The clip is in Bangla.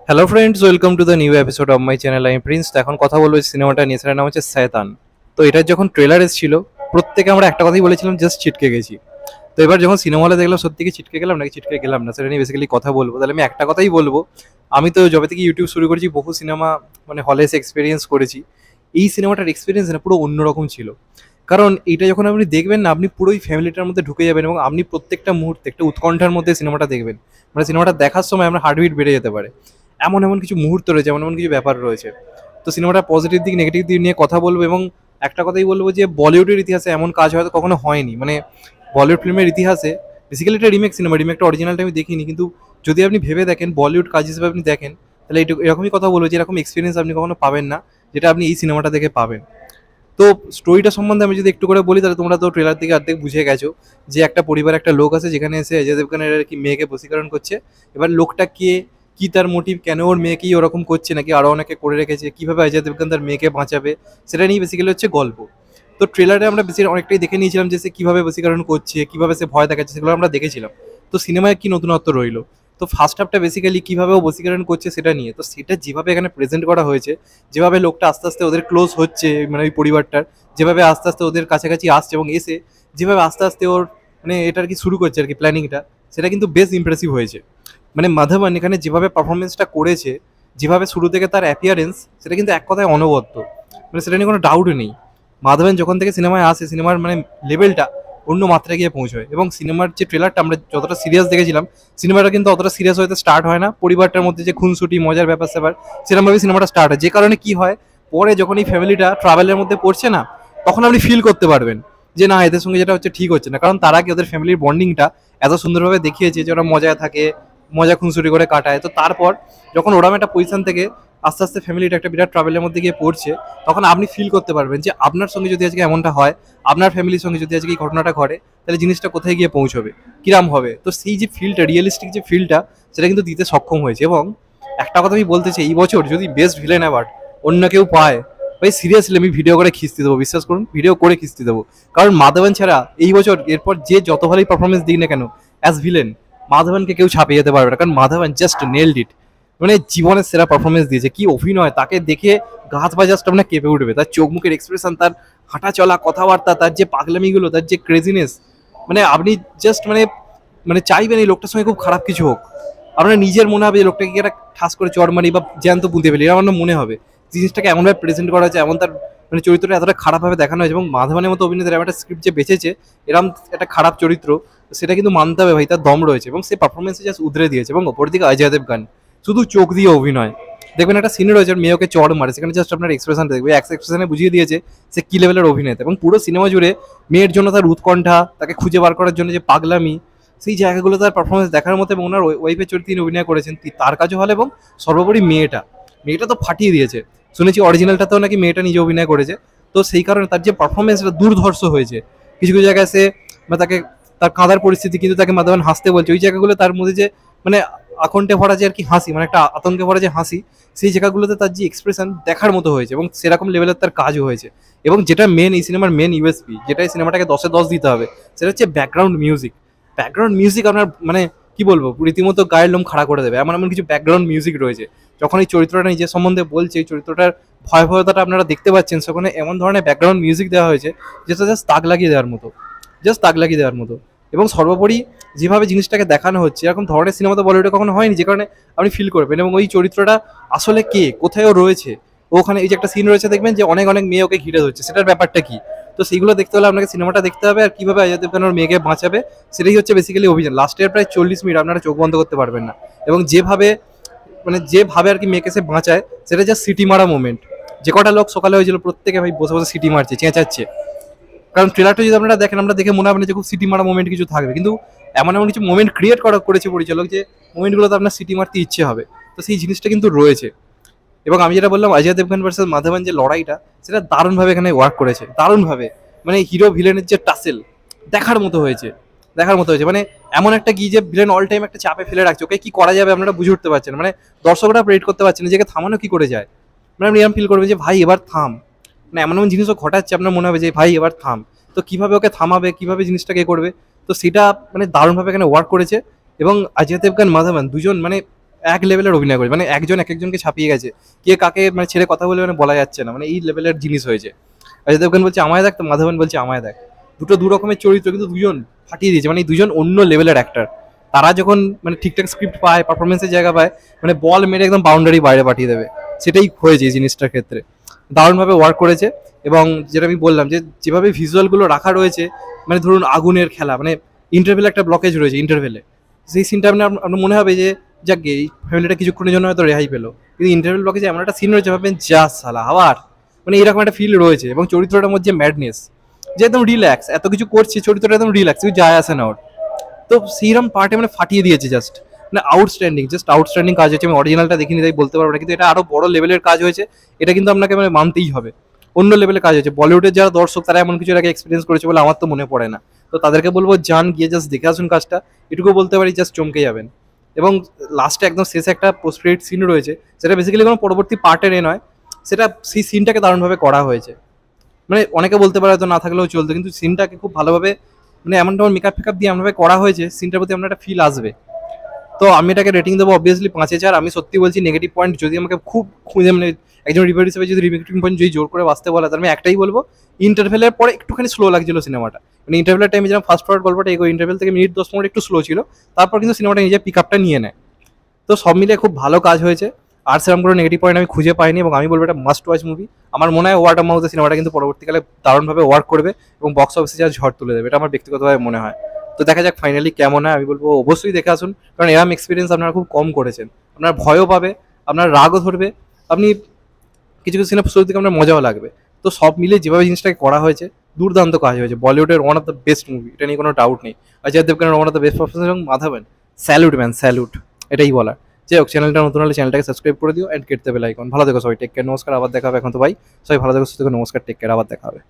Hello friends, welcome to the new episode of my channel. আমি প্রিন্স। তো এখন কথা বলবো সিনেমাটা নিয়ে। সেটার নাম হচ্ছে শয়তান। তো এটার যখন ট্রেলার এসেছিল, প্রত্যেকে আমরা একটা কথাই বলেছিলাম, জাস্ট ছিটকে গেছি। তো এবার যখন সিনেমা হলে দেখলাম, সত্যি কি ছিটকে গেলাম নাকি ছিটকে গেলাম না, সেটা নিয়ে বেসিক্যালি কথা বলবো। তাহলে আমি একটা কথাই বলবো, আমি তো যবে থেকে ইউটিউব শুরু করেছি বহু সিনেমা মানে হলে এসে এক্সপিরিয়েন্স করেছি। এই সিনেমাটার এক্সপিরিয়েন্স না পুরো অন্যরকম ছিল। কারণ এইটা যখন আপনি দেখবেন না, আপনি পুরোই ফ্যামিলিটার মধ্যে ঢুকে যাবেন এবং আপনি প্রত্যেকটা মুহূর্তে একটা উৎকণ্ঠার মধ্যে সিনেমাটা দেখবেন। মানে সিনেমাটা দেখার সময় আপনার হার্টবিট বেড়ে যেতে পারে। এমন এমন কিছু মুহূর্ত রয়েছে, এমন এমন কিছু ব্যাপার রয়েছে। তো সিনেমাটা পজিটিভ দিক নেগেটিভ দিক নিয়ে কথা বলবো। এবং একটা কথাই বলবো যে বলিউডের ইতিহাসে এমন কাজ হয়তো কখনো হয়নি। মানে বলিউড ফিল্মের ইতিহাসে বেসিক্যালি এটা রিমেক সিনেমা, রিমেকটা অরিজিনালটা আমি দেখিনি, কিন্তু যদি আপনি ভেবে দেখেন বলিউড কাজ হিসেবে আপনি দেখেন, তাহলে এরকমই কথা বলবো যে এরকম এক্সপিরিয়েন্স আপনি কখনো পাবেন না, যেটা আপনি এই সিনেমাটা দেখে পাবেন। তো স্টোরিটা সম্বন্ধে আমি যদি একটু করে বলি, তাহলে তোমরা তো ট্রেলার থেকে অর্ধেক বুঝে গেছো যে একটা পরিবার, একটা লোক আছে যেখানে এসে অজয় দেবগানের আর কি মেয়েকে বশীকরণ করছে। এবার লোকটা কে, কি তার মোটিভ, কেন ওর মেয়েকেই ওরকম করছে নাকি আরও অনেকে করে রেখেছে, কিভাবে অজয় দেবগান তার মেয়েকে বাঁচাবে, সেটা নিয়ে বেসিক্যালি হচ্ছে গল্প। তো ট্রেলারে আমরা বেশি অনেকটাই দেখে নিয়েছিলাম যে সে কীভাবে বশীকরণ করছে, কীভাবে সে ভয় দেখাচ্ছে, সেগুলো আমরা দেখেছিলাম। তো সিনেমায় কি নতুনত্ব রইলো? তো ফার্স্ট হাফটা বেসিক্যালি কীভাবে ও বশীকরণ করছে সেটা নিয়ে। তো সেটা যেভাবে এখানে প্রেজেন্ট করা হয়েছে, যেভাবে লোকটা আস্তে আস্তে ওদের ক্লোজ হচ্ছে, মানে ওই পরিবারটার, যেভাবে আস্তে আস্তে ওদের কাছাকাছি আসছে এবং এসে যেভাবে আস্তে আস্তে ওর মানে এটা আর কি শুরু করছে আর কি প্ল্যানিংটা, সেটা কিন্তু বেশ ইমপ্রেসিভ হয়েছে। মানে মাধবন এখানে যেভাবে পারফরমেন্সটা করেছে, যেভাবে শুরু থেকে তার অ্যাপিয়ারেন্স, সেটা কিন্তু এক কথায় অনবদ্য। মানে সেটা নিয়ে কোনো ডাউট নেই। মাধবন যখন থেকে সিনেমায় আসে, সিনেমার মানে লেভেলটা অন্য মাত্রায় গিয়ে পৌঁছয়। এবং সিনেমার যে ট্রেলারটা আমরা যতটা সিরিয়াস দেখেছিলাম, সিনেমাটা কিন্তু অতটা সিরিয়াস হয়তো স্টার্ট হয় না। পরিবারটার মধ্যে যে খুনসুটি মজার ব্যাপার স্যাপার, সেরকমভাবে সিনেমাটা স্টার্ট হয়। যে কারণে কি হয়, পরে যখন এই ফ্যামিলিটা ট্রাভেলের মধ্যে পড়ছে না, তখন আপনি ফিল করতে পারবেন যে না, এদের সঙ্গে যেটা হচ্ছে ঠিক হচ্ছে না। কারণ তারা কি ওদের ফ্যামিলির বন্ডিংটা এত সুন্দরভাবে দেখিয়েছে যে ওরা মজায় থাকে, মজা খুনসুটি করে কাটায়। তো তারপর যখন ওরম একটা পজিশন থেকে আস্তে আস্তে ফ্যামিলিটা একটা বিরাট ট্রাভেলের মধ্যে গিয়ে পড়ছে, তখন আপনি ফিল করতে পারবেন যে আপনার সঙ্গে যদি আজকে এমনটা হয়, আপনার ফ্যামিলির সঙ্গে যদি আজকে এই ঘটনাটা ঘটে, তাহলে জিনিসটা কোথায় গিয়ে পৌঁছবে, কিরাম হবে। তো সেই যে ফিলটা, রিয়েলিস্টিক যে ফিলটা, সেটা কিন্তু দিতে সক্ষম হয়েছে। এবং একটা কথা আমি বলতে চাই, এই বছর যদি বেস্ট ভিলেন অ্যাওয়ার্ড অন্য কেউ পায়, ভাই সিরিয়াসলি আমি ভিডিও করে খিস্তি দেবো, বিশ্বাস করুন, ভিডিও করে খিস্তি দেবো। কারণ মাধবন ছাড়া এই বছর এরপর যে যত ভালোই পারফরমেন্স দিই না কেন অ্যাজ ভিলেন, মাধবনকে কেউ ছাপিয়ে যেতে পারবে না। কারণ মাধবন জাস্ট নেলড ইট। মানে জীবনের সেরা পারফরমেন্স দিয়েছে। কি অভিনয়! তাকে দেখে গাছ বা জাস্ট আপনার কেঁপে উঠবে। তার চোখ মুখের এক্সপ্রেশন, তার হাঁটা চলা, কথাবার্তা, তার যে পাগলামিগুলো, তার যে ক্রেজিনেস, মানে আপনি জাস্ট মানে মানে চাইবেন এই লোকটার সঙ্গে খুব খারাপ কিছু হোক। আপনার নিজের মনে হবে যে লোকটাকে কি একটা ঠাস করে চড় মারি বা জ্যান্ত পুঁতে ফেলি, আমার মনে হবে। জিনিসটাকে এমনভাবে প্রেজেন্ট করা হয়েছে, এমন তার মানে চরিত্রটা এতটা খারাপভাবে দেখানো হয়েছে। এবং মাধবনের মতো অভিনেতা এরকম একটা স্ক্রিপ্ট যে বেঁচেছে, এরকম একটা খারাপ চরিত্র, সেটা কিন্তু মানতে হবে ভাই, তার দম রয়েছে। এবং সে পারফরমেন্সে জাস্ট উধরে দিয়েছে। এবং অপরদিকে অজয় দেবগান শুধু চোখ দিয়ে অভিনয়। দেখবেন একটা সিনে রয়েছে, মেয়েকে চড় মারে, সেখানে জাস্ট আপনার এক্সপ্রেশন দেখবে, এক্সপ্রেশনে বুঝিয়ে দিয়েছে সে কি লেভেলের অভিনেতা। এবং পুরো সিনেমা জুড়ে মেয়ের জন্য তার উৎকণ্ঠা, তাকে খুঁজে বার করার জন্য যে পাগলামি, সেই জায়গাগুলো তার পারফরমেন্স দেখার মতো। এবং ওনার ওয়াইফের চরিত্রে তিনি অভিনয় করেছেন, তার কাজও ভালো। এবং সর্বোপরি মেয়েটা মেয়েটা তো ফাটিয়ে দিয়েছে। শুনেছি অরিজিনালটাতেও নাকি মেয়েটা নিজে অভিনয় করেছে। তো সেই কারণে তার যে পারফরমেন্সটা দুর্ধর্ষ হয়েছে। কিছু কিছু জায়গায় সে বা তাকে তার কাঁদার পরিস্থিতি, কিন্তু তাকে মাধবন হাসতে বলছে, ওই জায়গাগুলো তার মধ্যে যে মানে আকণ্ঠে ভরা যে আর কি হাসি, মানে একটা আতঙ্কে ভরা যে হাসি, সেই জায়গাগুলোতে তার যে এক্সপ্রেশন দেখার মতো হয়েছে। এবং সেরকম লেভেলের তার কাজও হয়েছে। এবং যেটা মেন, এই সিনেমার মেন ইউএসপি, যেটা এই সিনেমাটাকে 10-এ 10 দিতে হবে, সেটা হচ্ছে ব্যাকগ্রাউন্ড মিউজিক। ব্যাকগ্রাউন্ড মিউজিক আপনার মানে কি বলবো, রীতিমতো গায়ের লোম খাড়া করে দেবে। এমন এমন কিছু ব্যাকগ্রাউন্ড মিউজিক রয়েছে, যখন এই চরিত্রটা নিজের সম্বন্ধে বলছে, এই চরিত্রটার ভয়াবহতাটা আপনারা দেখতে পাচ্ছেন, সেখানে এমন ধরনের ব্যাকগ্রাউন্ড মিউজিক দেওয়া হয়েছে যেটা জাস্ট তাক লাগিয়ে দেওয়ার মতো, জাস্ট তাক লাগিয়ে দেওয়ার মতো। এবং সর্বোপরি যেভাবে জিনিসটাকে দেখানো হচ্ছে, এরকম ধরনের সিনেমা তো বলিউডে কখনো হয়নি, যে কারণে আপনি ফিল করবেন। এবং ওই চরিত্রটা আসলে কে, কোথায় ও রয়েছে, ওখানে এই যে একটা সিন রয়েছে দেখবেন যে অনেক অনেক মেয়ে ওকে ঘিরে ধরছে, সেটার ব্যাপারটা কি। তো সেইগুলো দেখতে হলে আপনাকে সিনেমাটা দেখতে হবে। আর কিভাবে অজয় দেবগন ওর মেয়েকে বাঁচাবে, সেটাই হচ্ছে বেসিক্যালি অভিযান। লাস্টের প্রায় 40 মিনিট আপনারা চোখ বন্ধ করতে পারবেন না। এবং যেভাবে মানে যেভাবে আর কি মেয়েকে সে বাঁচায়, সেটা জাস্ট সিটি মারা মোমেন্ট। যে কটা লোক সকালে হয়েছিল, প্রত্যেকে ভাই বসে বসে সিটি মারছে, চেঁচাচ্ছে। কারণ ট্রেলারটা যদি আপনারা দেখেন, আমরা দেখে মনে হবে না যে খুব সিটি মারা মোমেন্ট কিছু থাকবে, কিন্তু এমন এমন কিছু মোমেন্ট ক্রিয়েট করেছে পরিচালক, যে মোমেন্টগুলোতে আপনার সিটি মারতে ইচ্ছে হবে। তো সেই জিনিসটা কিন্তু রয়েছে। এবং আমি যেটা বললাম, অজয় দেবগন ভার্সেস মাধবন যে লড়াইটা, সেটা দারুণভাবে এখানে ওয়ার্ক করেছে, দারুণভাবে। মানে হিরো ভিলেনের যে টাসেল, দেখার মতো হয়েছে, দেখার মতো হয়েছে। মানে এমন একটা কি যে ভিলেন অল টাইম একটা চাপে ফেলে রাখছে, ওকে কি করা যাবে আপনারা বুঝে উঠতে পারছেন। মানে দর্শকরা প্রেডিক্ট করতে পারছেন নিজেকে থামানো কি করে যায়। মানে আপনি এরকম ফিল করবেন যে ভাই এবার থাম। মানে এমন এমন জিনিসও ঘটাচ্ছে, আপনার মনে হবে যে ভাই এবার থাম। তো কিভাবে ওকে থামাবে, কিভাবে জিনিসটাকে করবে, তো সেটা মানে দারুণভাবে এখানে ওয়ার্ক করেছে। এবং অজয় দেবগন মাধবন দুজন মানে এক লেভেলের অভিনয় করেছে, মানে একজন এক একজনকে ছাপিয়ে গেছে, কে কাকে মানে ছেড়ে কথা বলে মানে বলা যাচ্ছে না, মানে এই লেভেলের জিনিস হয়েছে। অজয় দেবগান বলছে আমায় দেখ, তো মাধবন বলছে আমায় দেখ, দুটো দু রকমের চরিত্র কিন্তু দুজন ফাটিয়ে দিয়েছে, মানে এই দুজন অন্য লেভেলের অ্যাক্টার। তারা যখন মানে ঠিকঠাক স্ক্রিপ্ট পায়, পারফরমেন্সের জায়গা পায়, মানে বল মেরে একদম বাউন্ডারি বাইরে পাঠিয়ে দেবে, সেটাই হয়েছে এই জিনিসটার ক্ষেত্রে। দারুণভাবে ওয়ার্ক করেছে। এবং যেটা আমি বললাম যে যেভাবে ভিজুয়ালগুলো রাখা রয়েছে, মানে ধরুন আগুনের খেলা, মানে ইন্টারভেলে একটা ব্লকেজ রয়েছে ইন্টারভেলে, সেই সিনটা মানে আপনার মনে হবে যে যাক এই ফ্যামিলিটা কিছুক্ষণের জন্য হয়তো রেহাই পেলো, কিন্তু ইন্টারভেল ব্লকেজে এমন একটা সিন রয়েছে ভাববেন যা সালা আবার, মানে এরকম একটা ফিল রয়েছে। এবং চরিত্রটার মধ্যে ম্যাডনেস, যে একদম রিল্যাক্স, এত কিছু করছে চরিত্রটা একদম রিল্যাক্স, কিছু যায় আসে না ওর। তো সেইরকম পার্টে মানে ফাটিয়ে দিয়েছে জাস্ট, মানে আউটস্ট্যান্ডিং, জাস্ট আউটস্ট্যান্ডিং কাজ হয়েছে। আমি অরিজিনালটা দেখিনি তাই বলতে পারবো না, কিন্তু এটা আরো বড় লেভেলের কাজ হয়েছে, এটা কিন্তু আপনাকে মানে মানতেই হবে। অন্য লেভেলের কাজ হয়েছে, বলিউডের যারা দর্শক তারা এমন কিছু আগে এক্সপিরিয়েন্স করেছে বলে আমার তো মনে পড়ে না। তো তাদেরকে বলবো যান, গিয়ে জাস্ট দেখে আসুন কাজটা, এটুকু বলতে পারি, জাস্ট চমকে যাবেন। এবং লাস্টে একদম শেষে একটা পোস্ট ক্রেডিট সিন রয়েছে, সেটা বেসিক্যালি কোনো পরবর্তী পার্টের নয়, সেটা সেই সিনটাকে দারুণভাবে করা হয়েছে। মানে অনেকে বলতে পারে হয়তো না থাকলেও চলতো, কিন্তু সিনটাকে খুব ভালোভাবে মানে এমন তেমন মেকআপ ফেকআপ দিয়ে এমনভাবে করা হয়েছে, সিনটার প্রতি আপনার একটা ফিল আসবে। তো আমি এটাকে রেটিং দেবো অবভিয়াসলি 5-এ 4। আমি সত্যি বলছি, নেগেটিভ পয়েন্ট যদি আমাকে খুব খুঁজে মানে একজন রিভিউয়ার হিসেবে যদি নেগেটিভ পয়েন্ট যদি জোর করে বাঁচতে বলে, তাহলে আমি একটাই বলবো, ইন্টারভেলের পরে একটুখানি স্লো লাগছিল সিনেমাটা। মানে ইন্টারভেলের টাইমে যেরকম ফার্স্ট পার্ট গল্পটা এগো, ইন্টারভেল থেকে মিনিট 10-15 একটু স্লো ছিল, তারপর কিন্তু সিনেমাটা নিজের পিক আপটা নিয়ে নেয়। তো সব মিলে খুব ভালো কাজ হয়েছে, আর সেরকম কোনো নেগেটিভ পয়েন্ট আমি খুঁজে পাইনি, এবং আমি বলবো এটা মাস্ট ওয়াচ মুভি। আমার মনে হয় ওয়ার্ড অফ মাউথে সিনেমাটা কিন্তু পরবর্তীকালে দারুণভাবে ওয়ার্ক করবে এবং বক্স অফিসে যা ঝড় তুলে দেবে, এটা আমার ব্যক্তিগতভাবে মনে হয়। তো দেখা যাক ফাইনালি কেমন হয়। আমি বলবো অবশ্যই দেখে আসুন, কারণ এরম এক্সপিরিয়েন্স আপনারা খুব কম করেছেন। আপনার ভয়ও পাবে, আপনার রাগও ধরবে, আপনি কিছু কিছু সিনেমা শুরু থেকে আপনার মজাও লাগবে। তো সব মিলে যেভাবে জিনিসটাকে করা হয়েছে, দুর্দান্ত কাজ হয়েছে। বলিউডের one of the best movie, এটা নিয়ে কোনো ডাউট নেই। অজয় দেবগানের one of the best performance, এবং মাধবন স্যালুট ম্যান, স্যালুট, এটাই বলার। যাই হোক, চ্যানেলটা নতুন হলে চ্যানেলটাকে সাবস্ক্রাইব করে দিও, অ্যান্ড কেটে বেল আইকন। ভালো থেকো সবাই, টেক কেয়ার, নমস্কার, আবার দেখা হবে। এখন তো ভাই সবাই ভালো থেকো, সুস্থ থেকো, নমস্কার, টেক কেয়ার, আবার দেখা হবে।